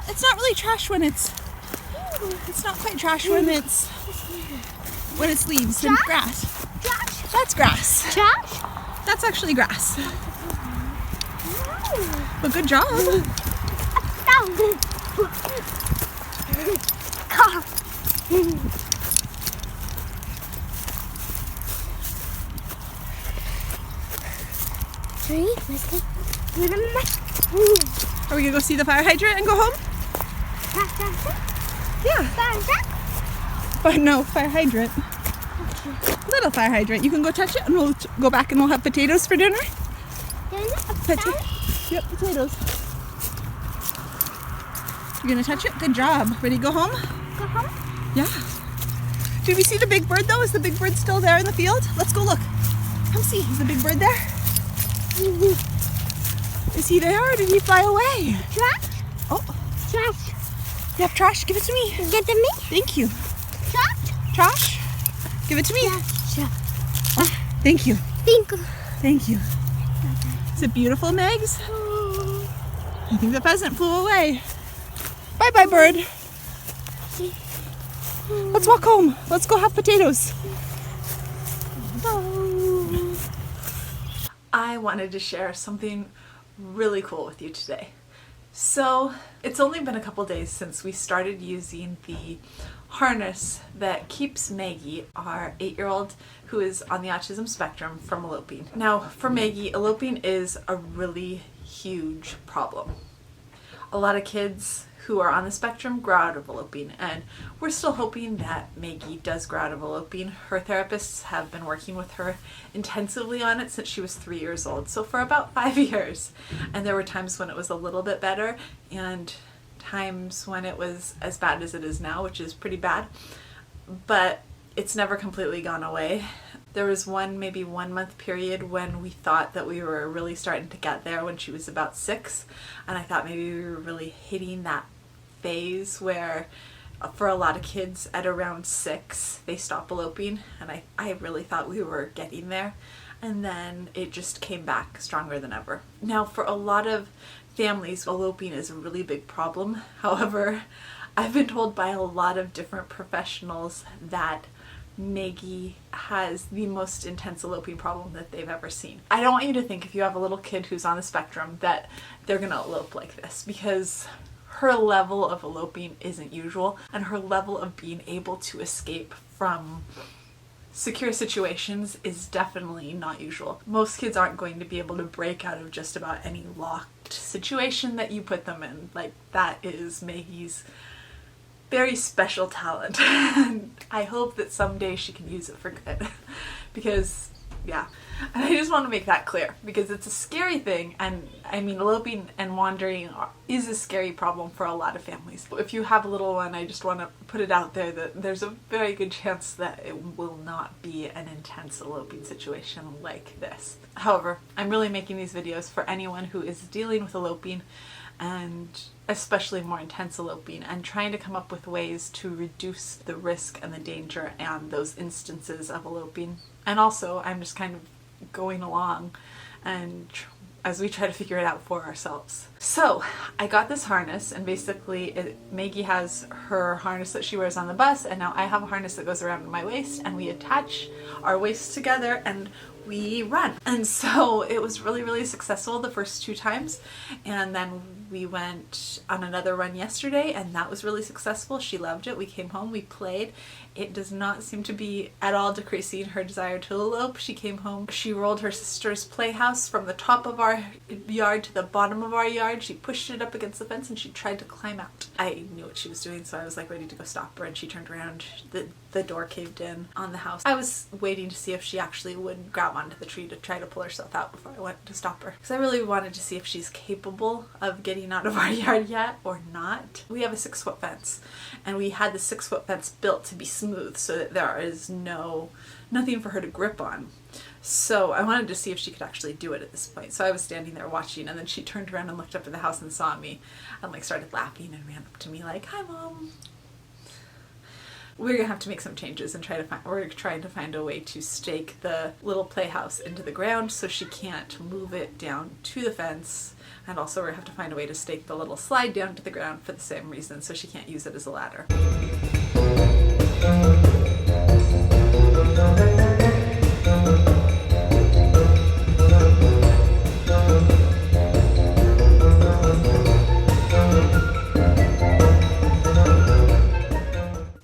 it's not really trash when it's not quite trash when it's leaves and grass. Trash? That's grass. Trash? That's actually grass. But good job. Car. Are we gonna go see the fire hydrant and go home? Yeah. But no, fire hydrant. Little fire hydrant. You can go touch it and we'll go back and we'll have potatoes for dinner. Yep, potatoes. You're gonna touch it? Good job. Ready to go home? Go home? Yeah. Did we see the big bird though? Is the big bird still there in the field? Let's go look. Come see. Is the big bird there? Is he there or did he fly away? Trash? Oh. Trash. You have trash? Give it to me. Get to me? Thank you. Trash? Trash? Give it to me. Trash. Oh, thank you. Think. Thank you. Is it beautiful, Megs? I think the pheasant flew away. Bye-bye, bird. Let's walk home. Let's go have potatoes. I wanted to share something really cool with you today. So it's only been a couple days since we started using the harness that keeps Maggie, our 8-year-old who is on the autism spectrum, from eloping. Now for Maggie, eloping is a really huge problem. A lot of kids who are on the spectrum grow out of eloping, and we're still hoping that Maggie does grow out of eloping. Her therapists have been working with her intensively on it since she was 3 years old, so for about 5 years. And there were times when it was a little bit better and times when it was as bad as it is now, which is pretty bad, but it's never completely gone away. There was maybe 1 month period when we thought that we were really starting to get there when she was about 6, and I thought maybe we were really hitting that phase where for a lot of kids at around 6 they stop eloping, and I really thought we were getting there, and then it just came back stronger than ever. Now for a lot of families, eloping is a really big problem. However, I've been told by a lot of different professionals that Maggie has the most intense eloping problem that they've ever seen. I don't want you to think if you have a little kid who's on the spectrum that they're gonna elope like this, because her level of eloping isn't usual, and her level of being able to escape from secure situations is definitely not usual. Most kids aren't going to be able to break out of just about any locked situation that you put them in. Like, that is Maggie's very special talent. And I hope that someday she can use it for good. Because, yeah. And I just want to make that clear, because it's a scary thing, and I mean, eloping and wandering is a scary problem for a lot of families. If you have a little one, I just want to put it out there that there's a very good chance that it will not be an intense eloping situation like this. However, I'm really making these videos for anyone who is dealing with eloping, and especially more intense eloping, and trying to come up with ways to reduce the risk and the danger and those instances of eloping. And also, I'm just kind of going along and as we try to figure it out for ourselves. So I got this harness, and basically Maggie has her harness that she wears on the bus, and now I have a harness that goes around my waist, and we attach our waists together and we run. And so it was really, really successful the first 2 times, and then we went on another run yesterday, and that was really successful. She loved it. We came home, we played. It does not seem to be at all decreasing her desire to elope. She came home, she rolled her sister's playhouse from the top of our yard to the bottom of our yard. She pushed it up against the fence and she tried to climb out. I knew what she was doing, so I was like ready to go stop her, and she turned around. The door caved in on the house. I was waiting to see if she actually would grab onto the tree to try to pull herself out before I went to stop her, because I really wanted to see if she's capable of getting out of our yard yet or not. We have a 6-foot fence, and we had the 6-foot fence built to be smooth so that there is nothing for her to grip on. So I wanted to see if she could actually do it at this point. So I was standing there watching, and then she turned around and looked up at the house and saw me and like started laughing and ran up to me like, "Hi, Mom." we're gonna have to make some changes and we're trying to find a way to stake the little playhouse into the ground so she can't move it down to the fence. And also we're gonna have to find a way to stake the little slide down to the ground for the same reason, so she can't use it as a ladder.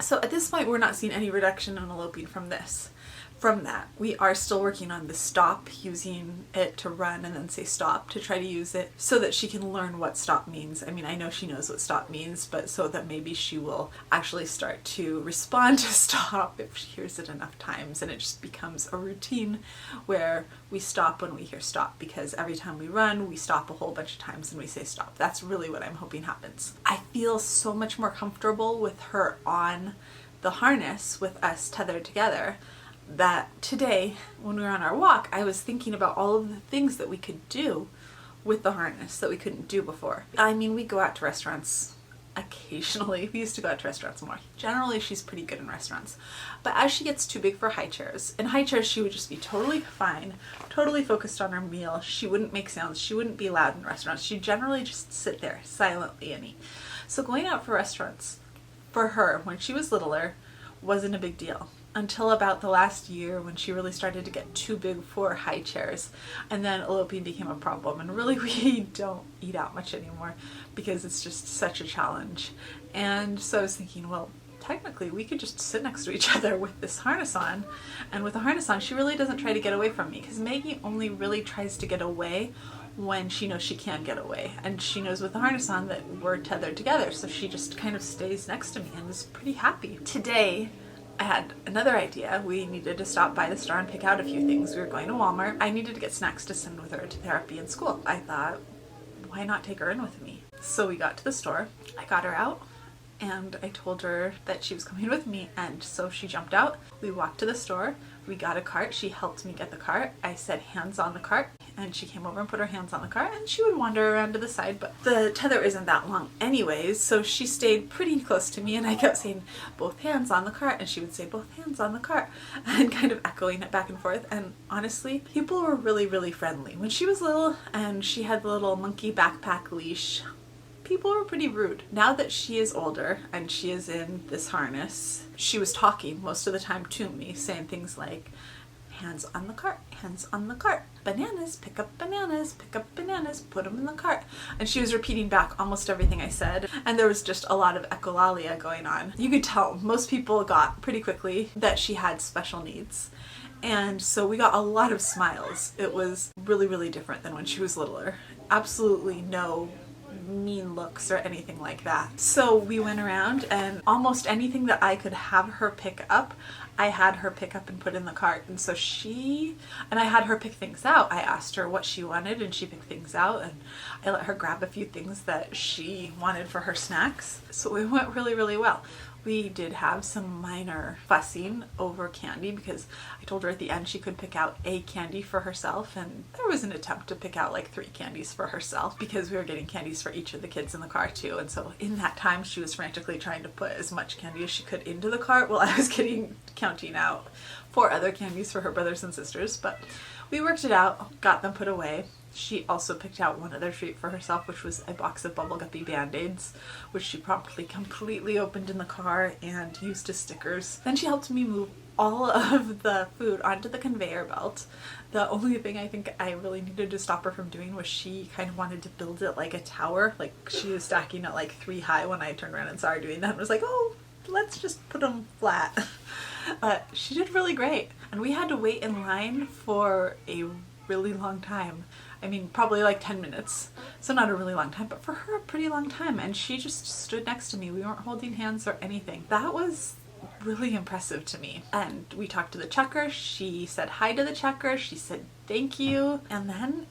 So at this point, we're not seeing any reduction in eloping from this. From that, we are still working on the stop, using it to run and then say stop, to try to use it so that she can learn what stop means. I mean, I know she knows what stop means, but so that maybe she will actually start to respond to stop if she hears it enough times, and it just becomes a routine where we stop when we hear stop, because every time we run, we stop a whole bunch of times and we say stop. That's really what I'm hoping happens. I feel so much more comfortable with her on the harness with us tethered together that today, when we were on our walk, I was thinking about all of the things that we could do with the harness that we couldn't do before. I mean, we go out to restaurants occasionally. We used to go out to restaurants more. Generally, she's pretty good in restaurants. But as she gets too big for high chairs, in high chairs she would just be totally fine, totally focused on her meal. She wouldn't make sounds. She wouldn't be loud in restaurants. She'd generally just sit there silently and eat. So going out for restaurants, for her, when she was littler, wasn't a big deal. Until about the last year, when she really started to get too big for high chairs, and then eloping became a problem, and really we don't eat out much anymore because it's just such a challenge. And so I was thinking, well, technically we could just sit next to each other with this harness on, and with the harness on she really doesn't try to get away from me, because Maggie only really tries to get away when she knows she can get away, and she knows with the harness on that we're tethered together, so she just kind of stays next to me and is pretty happy. Today I had another idea. We needed to stop by the store and pick out a few things. We were going to Walmart. I needed to get snacks to send with her to therapy in school. I thought, why not take her in with me? So we got to the store. I got her out and I told her that she was coming with me, and so she jumped out. We walked to the store. We got a cart. She helped me get the cart. I said hands on the cart, and she came over and put her hands on the cart, and she would wander around to the side, but the tether isn't that long anyways, so she stayed pretty close to me, and I kept saying both hands on the cart, and she would say both hands on the cart, and kind of echoing it back and forth. And honestly, people were really, really friendly. When she was little and she had the little monkey backpack leash, people were pretty rude. Now that she is older and she is in this harness, she was talking most of the time to me, saying things like, hands on the cart, hands on the cart, bananas, pick up bananas, put them in the cart. And she was repeating back almost everything I said, and there was just a lot of echolalia going on. You could tell most people got pretty quickly that she had special needs. And so we got a lot of smiles. It was really, really different than when she was littler. Absolutely no mean looks or anything like that. So we went around, and almost anything that I could have her pick up, I had her pick up and put in the cart. And so I had her pick things out. I asked her what she wanted and she picked things out, and I let her grab a few things that she wanted for her snacks. So it went really, really well. We did have some minor fussing over candy because I told her at the end she could pick out a candy for herself, and there was an attempt to pick out like 3 candies for herself because we were getting candies for each of the kids in the car too. And so in that time she was frantically trying to put as much candy as she could into the cart while I was counting out 4 other candies for her brothers and sisters. But we worked it out, got them put away. She also picked out one other treat for herself, which was a box of Bubble Guppy Band-Aids, which she promptly completely opened in the car and used as stickers. Then she helped me move all of the food onto the conveyor belt. The only thing I think I really needed to stop her from doing was she kind of wanted to build it like a tower. Like she was stacking it like 3 high when I turned around and saw her doing that and was like, oh, let's just put them flat. But she did really great. And we had to wait in line for a really long time. I mean, probably like 10 minutes. So not a really long time, but for her a pretty long time. And she just stood next to me. We weren't holding hands or anything. That was really impressive to me. And we talked to the checker. She said hi to the checker. She said thank you. And then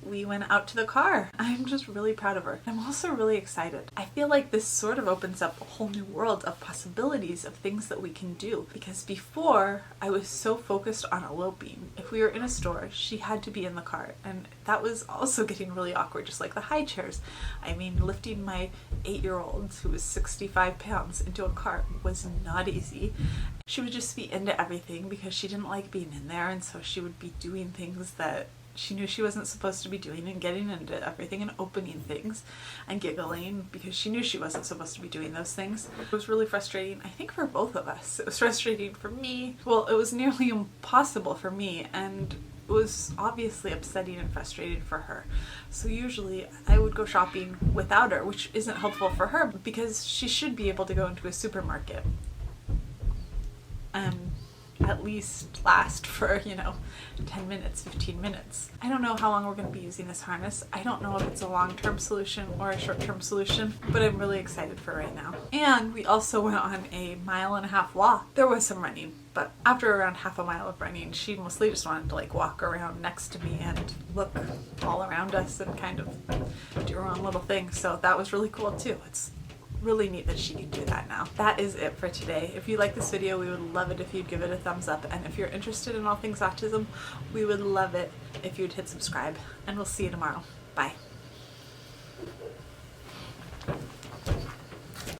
we went out to the car. I'm just really proud of her. I'm also really excited. I feel like this sort of opens up a whole new world of possibilities of things that we can do, because before I was so focused on eloping. If we were in a store, she had to be in the car, and that was also getting really awkward, just like the high chairs. I mean, lifting my 8-year-old who was 65 pounds into a cart was not easy. She would just be into everything because she didn't like being in there, and so she would be doing things that she knew she wasn't supposed to be doing, and getting into everything and opening things and giggling because she knew she wasn't supposed to be doing those things. It was really frustrating, I think, for both of us. It was frustrating for me. Well, it was nearly impossible for me, and it was obviously upsetting and frustrating for her. So usually I would go shopping without her, which isn't helpful for her because she should be able to go into a supermarket at least last for, 10 minutes, 15 minutes. I don't know how long we're going to be using this harness. I don't know if it's a long-term solution or a short-term solution, but I'm really excited for right now. And we also went on a 1.5-mile walk. There was some running, but after around half a mile of running, she mostly just wanted to walk around next to me and look all around us and kind of do her own little thing. So that was really cool too. It's really neat that she can do that now. That is it for today. If you like this video, we would love it if you'd give it a thumbs up, and if you're interested in all things autism, we would love it if you'd hit subscribe, and we'll see you tomorrow. Bye.